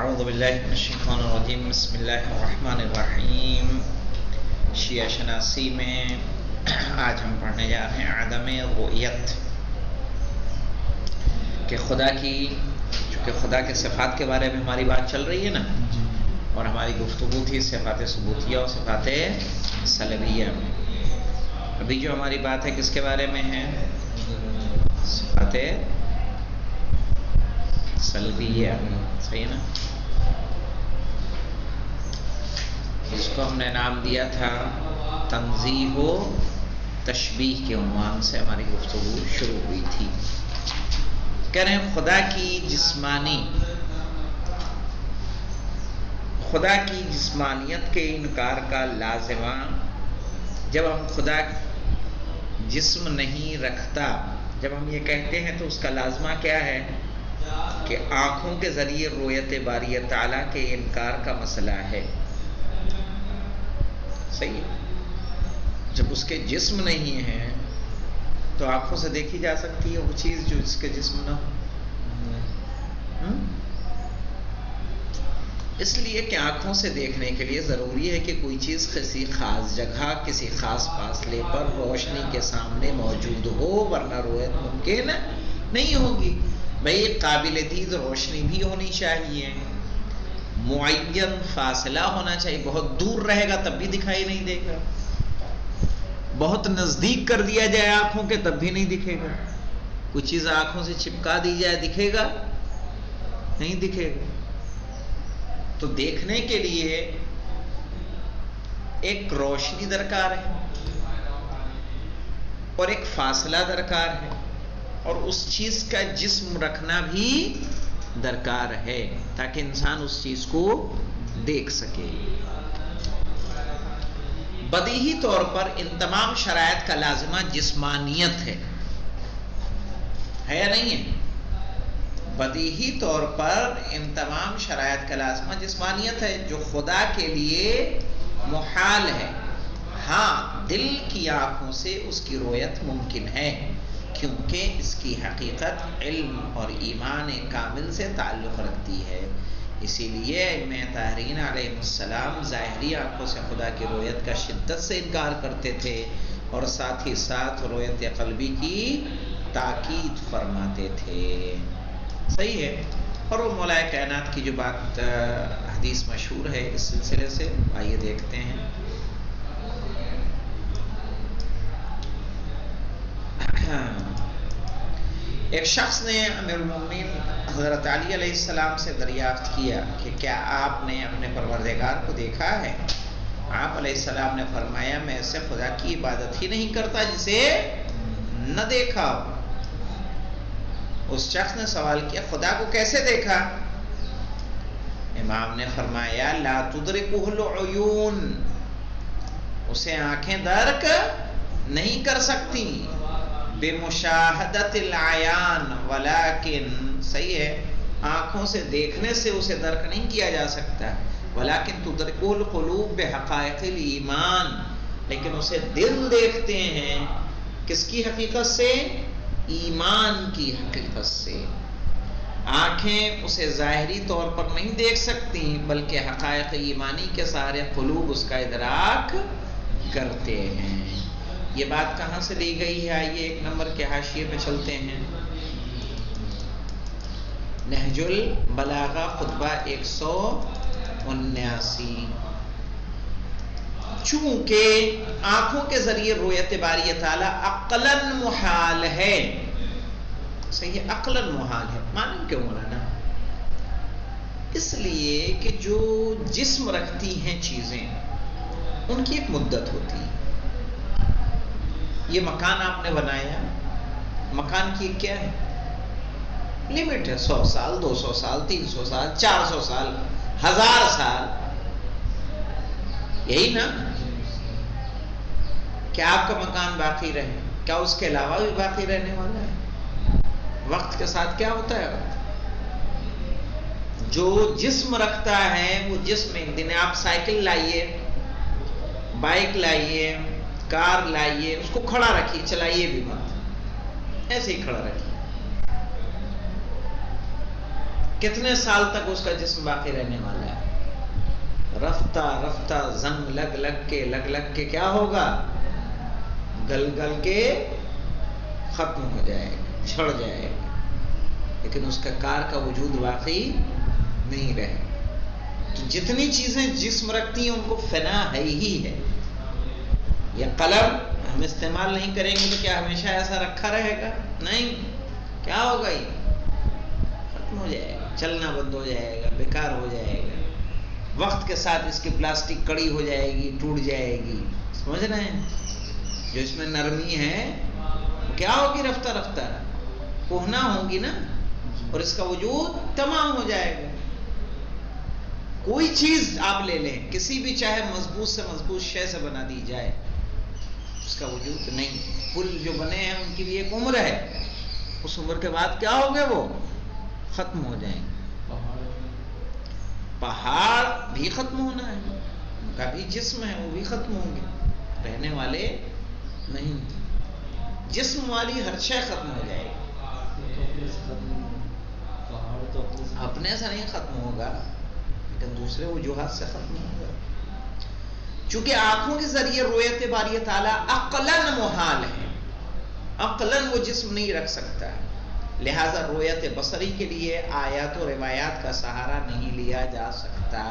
اعوذ باللہ من الشیطان الرجیم بسم اللہ الرحمن الرحیم۔ شیعہ شناسی میں آج ہم پڑھنے جا رہے ہیں عدم رؤیت، کہ خدا کی، چونکہ خدا کے صفات کے بارے میں ہماری بات چل رہی ہے نا، اور ہماری گفتگو تھی صفات ثبوتیہ اور صفات سلبیہ میں۔ ابھی جو ہماری بات ہے کس کے بارے میں ہے؟ صفات سلبیہ، صحیح نا؟ اس کو ہم نے نام دیا تھا تنزیہ و تشبیہ کے عنوان سے ہماری گفتگو شروع ہوئی تھی۔ کہہ رہے ہیں خدا کی جسمانیت کے انکار کا لازمہ، جب ہم خدا جسم نہیں رکھتا، جب ہم یہ کہتے ہیں تو اس کا لازمہ کیا ہے کہ آنکھوں کے ذریعے رؤیت باری تعالیٰ کے انکار کا مسئلہ ہے، صحیح ہے؟ جب اس کے جسم نہیں ہے تو آنکھوں سے دیکھی جا سکتی ہے وہ چیز جو اس کے جسم نہ ہو؟ اس لیے کہ آنکھوں سے دیکھنے کے لیے ضروری ہے کہ کوئی چیز کسی خاص جگہ، کسی خاص فاصلے پر روشنی کے سامنے موجود ہو، ورنہ رؤیت ممکن نہیں ہوگی۔ بھئی قابل دید روشنی بھی ہونی چاہیے، معین فاصلہ ہونا چاہیے، بہت دور رہے گا تب بھی دکھائی نہیں دے گا، بہت نزدیک کر دیا جائے آنکھوں کے تب بھی نہیں دکھے گا، کوئی چیز آنکھوں سے چپکا دی جائے دکھے گا؟ نہیں دکھے گا۔ تو دیکھنے کے لیے ایک روشنی درکار ہے اور ایک فاصلہ درکار ہے، اور اس چیز کا جسم رکھنا بھی درکار ہے تاکہ انسان اس چیز کو دیکھ سکے۔ بدیہی طور پر ان تمام شرائط کا لازمہ جسمانیت ہے یا نہیں ہے؟ بدیہی طور پر ان تمام شرائط کا لازمہ جسمانیت ہے، جو خدا کے لیے محال ہے۔ ہاں، دل کی آنکھوں سے اس کی رؤیت ممکن ہے، کیونکہ اس کی حقیقت علم اور ایمان کامل سے تعلق رکھتی ہے۔ اسی لیے ائمہ طاہرین علیہ السلام ظاہری آنکھوں سے خدا کی رؤیت کا شدت سے انکار کرتے تھے، اور ساتھ ہی ساتھ رؤیت قلبی کی تاکید فرماتے تھے، صحیح ہے؟ اور وہ مولا کائنات کی جو بات حدیث مشہور ہے اس سلسلے سے، آئیے دیکھتے ہیں۔ ایک شخص نے امیر المومنین حضرت علی علیہ السلام سے دریافت کیا کہ کیا آپ نے اپنے پروردگار کو دیکھا ہے؟ آپ علیہ السلام نے فرمایا، میں اسے خدا کی عبادت ہی نہیں کرتا جسے نہ دیکھا ہو۔ اس شخص نے سوال کیا، خدا کو کیسے دیکھا؟ امام نے فرمایا، لا تدرکہ العیون، اسے آنکھیں درک نہیں کر سکتی، بمشاہدت العیان ولیکن، صحیح ہے، آنکھوں سے دیکھنے سے اسے درک نہیں کیا جا سکتا، ولیکن تدرک القلوب بحقائق الایمان، لیکن اسے دل دیکھتے ہیں کس کی حقیقت سے؟ ایمان کی حقیقت سے۔ آنکھیں اسے ظاہری طور پر نہیں دیکھ سکتی، بلکہ حقائق ایمانی کے سارے قلوب اس کا ادراک کرتے ہیں۔ یہ بات کہاں سے لی گئی ہے؟ آئیے ایک نمبر کے حاشیے پہ چلتے ہیں۔ نہج البلاغہ خطبہ 179۔ چونکہ آنکھوں کے ذریعے رؤیت باری تعالیٰ عقلاً محال ہے، صحیح ہے، عقلاً محال ہے، معلوم کیوں مولانا؟ اس لیے کہ جو جسم رکھتی ہیں چیزیں ان کی ایک مدت ہوتی ہے۔ یہ مکان آپ نے بنایا، مکان کی کیا ہے؟ لمٹ ہے، 100 سال، 200 سال، 300 سال، 400 سال، 1000 سال، یہی نا؟ کیا آپ کا مکان باقی رہے؟ کیا اس کے علاوہ بھی باقی رہنے والا ہے؟ وقت کے ساتھ کیا ہوتا ہے؟ جو جسم رکھتا ہے وہ جسم، ایک دن آپ سائیکل لائیے، بائک لائیے، کار لائیے، اس کو کھڑا رکھیے، چلائیے بھی مت، ایسے ہی کھڑا رکھیے۔ کتنے سال تک اس کا جسم باقی رہنے والا ہے؟ رفتہ رفتہ زنگ لگ لگ کے کیا ہوگا؟ گل گل کے ختم ہو جائے گا، چھڑ جائے گا، لیکن اس کا کار کا وجود باقی نہیں رہے گا۔ تو جتنی چیزیں جسم رکھتی ہیں ان کو فنا ہے ہی ہے۔ یہ قلم ہم استعمال نہیں کریں گے تو کیا ہمیشہ ایسا رکھا رہے گا؟ نہیں، کیا ہوگا؟ یہ ختم ہو جائے گا، چلنا بند ہو جائے گا، بیکار ہو جائے گا، وقت کے ساتھ اس کی پلاسٹک کڑی ہو جائے گی، ٹوٹ جائے گی۔ سمجھ رہے ہیں؟ جو اس میں نرمی ہے کیا ہوگی؟ رفتہ رفتہ کوہنا ہوگی نا، اور اس کا وجود تمام ہو جائے گا۔ کوئی چیز آپ لے لیں، کسی بھی چاہے مضبوط سے مضبوط شے سے بنا دی جائے، اس کا وجود نہیں۔ پل جو بنے ہیں ان کی بھی ایک عمر ہے، اس عمر کے بعد کیا ہوگے؟ وہ ختم ہو جائیں گے۔ پہاڑ بھی ختم ہونا ہے، ان کا بھی جسم ہے، وہ بھی ختم ہوں گے، رہنے والے نہیں۔ جسم والی ہر شے ختم ہو جائے گی، اپنے سے نہیں ختم ہوگا لیکن دوسرے وجوہات سے ختم ہوگا۔ چونکہ آنکھوں کے ذریعے رویت باری تعالیٰ عقلاً محال ہے، عقلاً وہ جسم نہیں رکھ سکتا، لہذا رویت بصری کے لیے آیات و روایات کا سہارا نہیں لیا جا سکتا۔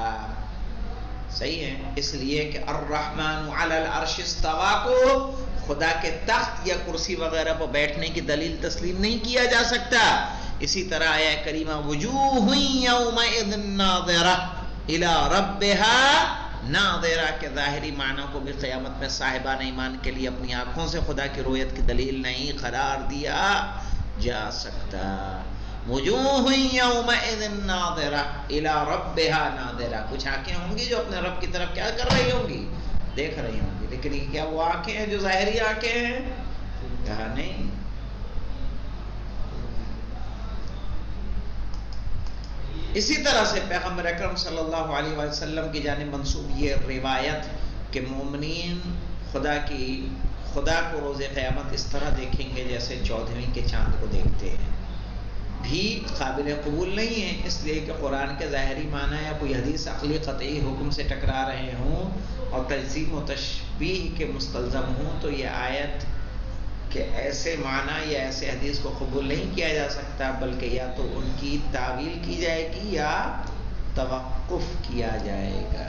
صحیح ہے؟ اس لیے کہ الرحمن علی العرش استویٰ کو خدا کے تخت یا کرسی وغیرہ پر بیٹھنے کی دلیل تسلیم نہیں کیا جا سکتا۔ اسی طرح آیہ کریمہ وجوہ یومئذ ناظرہ الی ربہا ناظرہ کے ظاہری معنی کو بھی قیامت میں صاحبان ایمان کے لیے اپنی آنکھوں سے خدا کی رویت کی دلیل نہیں قرار دیا جا سکتا۔ وجوہ یومئذ ناظرہ الی ربہا ناظرہ، کچھ آنکھیں ہوں گی جو اپنے رب کی طرف کیا کر رہی ہوں گی؟ دیکھ رہی ہوں گی، لیکن یہ کیا وہ آنکھیں ہیں جو ظاہری آنکھیں ہیں؟ کہا نہیں۔ اسی طرح سے پیغمبر اکرم صلی اللہ علیہ وسلم کی جانب منسوب یہ روایت کہ مومنین خدا کو روز قیامت اس طرح دیکھیں گے جیسے 14ویں کے چاند کو دیکھتے ہیں، بھی قابل قبول نہیں ہے، اس لیے کہ قرآن کے ظاہری معنی یا کوئی حدیث عقلی قطعی حکم سے ٹکرا رہے ہوں اور تجسیم و تشبیہ کے مستلزم ہوں تو یہ آیت کہ ایسے معنی یا ایسے حدیث کو قبول نہیں کیا جا سکتا، بلکہ یا تو ان کی تعویل کی جائے گی یا توقف کیا جائے گا۔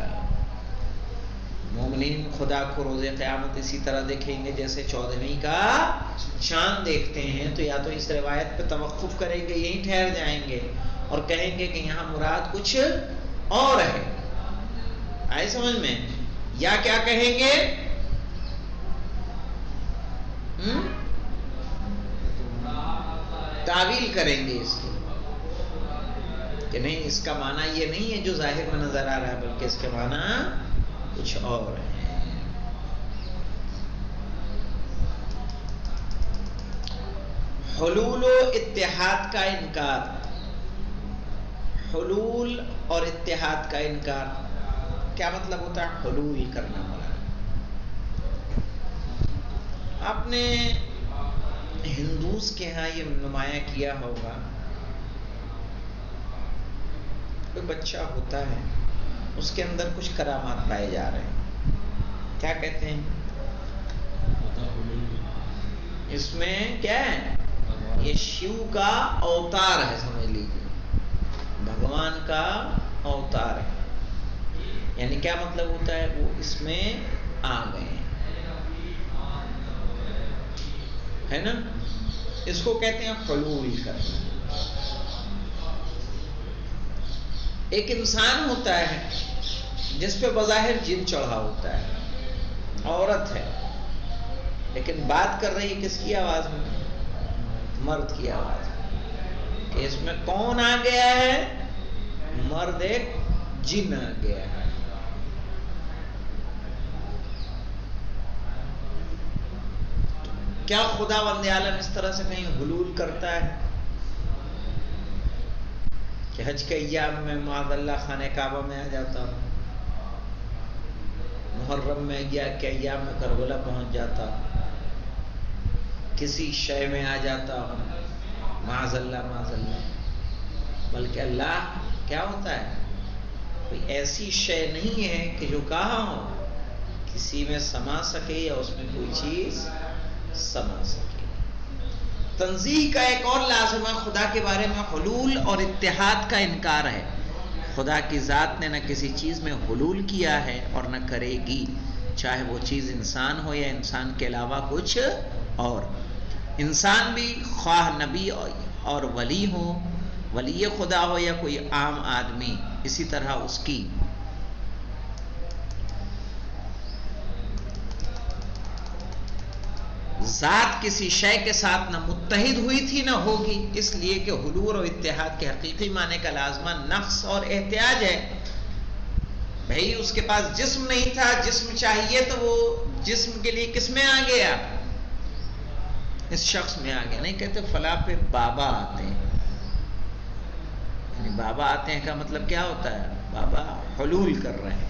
مومنین خدا کو روز قیامت اسی طرح دیکھیں گے جیسے 14ویں کا چاند دیکھتے ہیں، تو یا تو اس روایت پہ توقف کریں گے، یہیں ٹھہر جائیں گے اور کہیں گے کہ یہاں مراد کچھ اور ہے، آئے سمجھ میں؟ یا کیا کہیں گے؟ تعویل کریں گے اس کی کہ نہیں، اس کا معنی یہ نہیں ہے جو ظاہر میں نظر آ رہا ہے، بلکہ اس کے معنی کچھ اور ہے۔ حلول و اتحاد کا انکار، حلول اور اتحاد کا انکار کیا مطلب ہوتا ہے؟ حلول کرنا والا۔ آپ نے ہندوز کے ہاں یہ نمایاں کیا ہوگا، کوئی بچہ ہوتا ہے اس کے اندر کچھ کرامات پائے جا رہے ہیں، کیا کہتے ہیں اس میں؟ کیا ہے یہ؟ شیو کا اوتار ہے، سمجھ لیجیے، بھگوان کا اوتار ہے۔ یعنی کیا مطلب ہوتا ہے؟ وہ اس میں آ گئے ہیں، ہے نا؟ اس کو کہتے ہیں حلول کرنا۔ ایک انسان ہوتا ہے جس پہ بظاہر جن چڑھا ہوتا ہے، عورت ہے لیکن بات کر رہی کس کی آواز میں؟ مرد کی آواز میں، کہ اس میں کون آ گیا ہے؟ مرد، ایک جن آ گیا ہے۔ کیا خدا بند عالم اس طرح سے کہیں حلول کرتا ہے کہ حج کے ایام میں معاذ اللہ خانہ کعبہ میں آ جاتا ہوں، محرم میں گیا کہ ایام میں کربلا پہنچ جاتا ہوں، کسی شے میں آ جاتا ہوں، معاذ اللہ معاذ اللہ؟ بلکہ اللہ کیا ہوتا ہے؟ کوئی ایسی شے نہیں ہے کہ جو کہاں ہو کسی میں سما سکے یا اس میں کوئی چیز سما سکے۔ تنزیہ کا ایک اور لازمہ خدا کے بارے میں حلول اور اتحاد کا انکار ہے۔ خدا کی ذات نے نہ کسی چیز میں حلول کیا ہے اور نہ کرے گی، چاہے وہ چیز انسان ہو یا انسان کے علاوہ کچھ اور۔ انسان بھی خواہ نبی اور ولی ہو، ولی خدا ہو یا کوئی عام آدمی، اسی طرح اس کی ذات کسی شے کے ساتھ نہ متحد ہوئی تھی نہ ہوگی، اس لیے کہ حلول اور اتحاد کے حقیقی معنی کا لازمہ نقص اور احتیاج ہے۔ بھئی اس کے پاس جسم نہیں تھا، جسم چاہیے تو وہ جسم کے لیے کس میں آ گیا؟ اس شخص میں آ گیا۔ نہیں کہتے فلاں پہ بابا آتے ہیں، یعنی بابا آتے ہیں کا مطلب کیا ہوتا ہے؟ بابا حلول کر رہے ہیں۔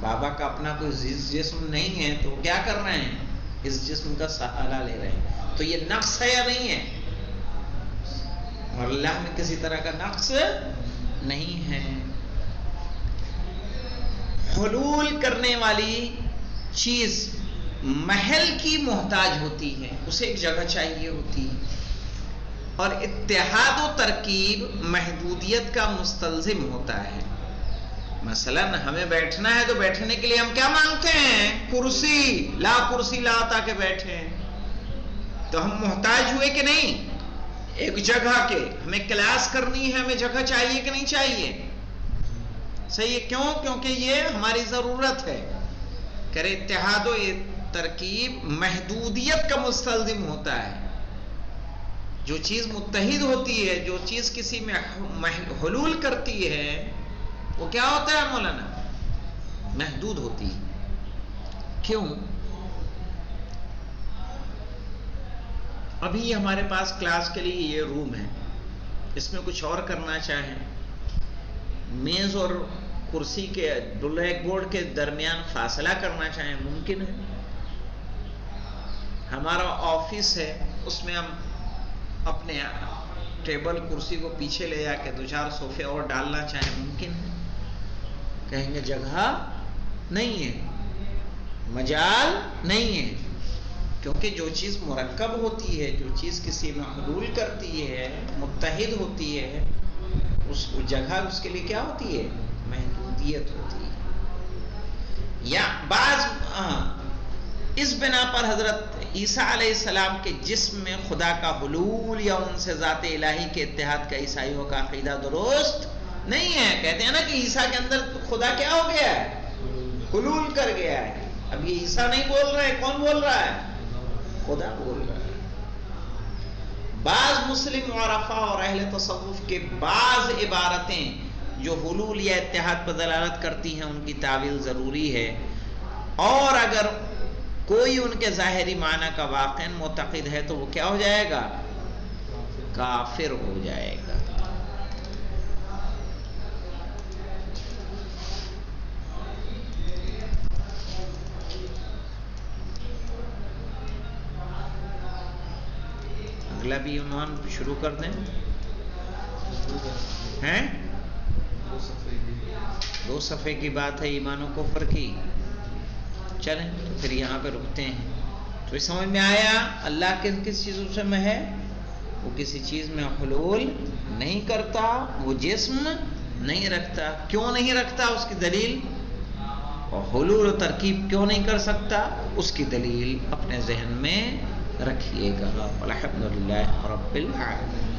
بابا کا اپنا کوئی جسم نہیں ہے تو کیا کر رہے ہیں؟ اس جسم کا سہارا لے رہے ہیں۔ تو یہ نقص ہے یا نہیں ہے؟ اور اللہ میں کسی طرح کا نقص نہیں ہے۔ حلول کرنے والی چیز محل کی محتاج ہوتی ہے، اسے ایک جگہ چاہیے ہوتی ہے، اور اتحاد و ترکیب محدودیت کا مستلزم ہوتا ہے۔ مثلا ہمیں بیٹھنا ہے تو بیٹھنے کے لیے ہم کیا مانگتے ہیں؟ کرسی لا تاکہ بیٹھیں۔ تو ہم محتاج ہوئے کہ نہیں ایک جگہ کے؟ ہمیں کلاس کرنی ہے، ہمیں جگہ چاہیے کہ نہیں چاہیے؟ صحیح ہے، کیوں؟ کیونکہ یہ ہماری ضرورت ہے۔ کرے اتحاد و ترکیب محدودیت کا مستلزم ہوتا ہے۔ جو چیز متحد ہوتی ہے، جو چیز کسی میں حلول کرتی ہے، وہ کیا ہوتا ہے مولانا؟ محدود ہوتی ہے۔ کیوں؟ ابھی ہمارے پاس کلاس کے لیے یہ روم ہے، اس میں کچھ اور کرنا چاہیں، میز اور کرسی کے بلیک بورڈ کے درمیان فاصلہ کرنا چاہیں، ممکن ہے۔ ہمارا آفس ہے، اس میں ہم اپنے ٹیبل کرسی کو پیچھے لے جا کے 2-4 صوفے اور ڈالنا چاہیں، ممکن ہے؟ کہیں گے جگہ نہیں ہے، مجال نہیں ہے، کیونکہ جو چیز مرکب ہوتی ہے، جو چیز کسی میں حلول کرتی ہے، متحد ہوتی ہے، اس جگہ اس کے لیے کیا ہوتی ہے؟ محدودیت ہوتی ہے۔ یا بعض اس بنا پر حضرت عیسیٰ علیہ السلام کے جسم میں خدا کا حلول یا ان سے ذات الہی کے اتحاد کا عیسائیوں کا عقیدہ درست نہیں ہے۔ کہتے ہیں نا کہ عیسیٰ کے اندر خدا کیا ہو گیا ہے؟ حلول کر گیا ہے۔ اب یہ عیسیٰ نہیں بول رہے، کون بول رہا ہے؟ خدا بول رہا ہے۔ بعض مسلم عرفاء اور اہل تصوف کے بعض عبارتیں جو حلول یا اتحاد پر دلالت کرتی ہیں، ان کی تعویل ضروری ہے، اور اگر کوئی ان کے ظاہری معنی کا واقعاً معتقد ہے تو وہ کیا ہو جائے گا؟ کافر ہو جائے گا۔ اگلا بھی عنوان شروع کر دیں؟ ہیں 2 صفحے کی بات ہے ایمان و کفر کی۔ چلیں تو پھر یہاں پہ رکتے ہیں۔ تو اس سمجھ میں آیا اللہ کس چیزوں سے میں ہے؟ وہ کسی چیز میں حلول نہیں کرتا، وہ جسم نہیں رکھتا۔ کیوں نہیں رکھتا؟ اس کی دلیل، اور حلول و ترکیب کیوں نہیں کر سکتا؟ اس کی دلیل اپنے ذہن میں رکھیے گا۔ الحمدللہ رب العالمین۔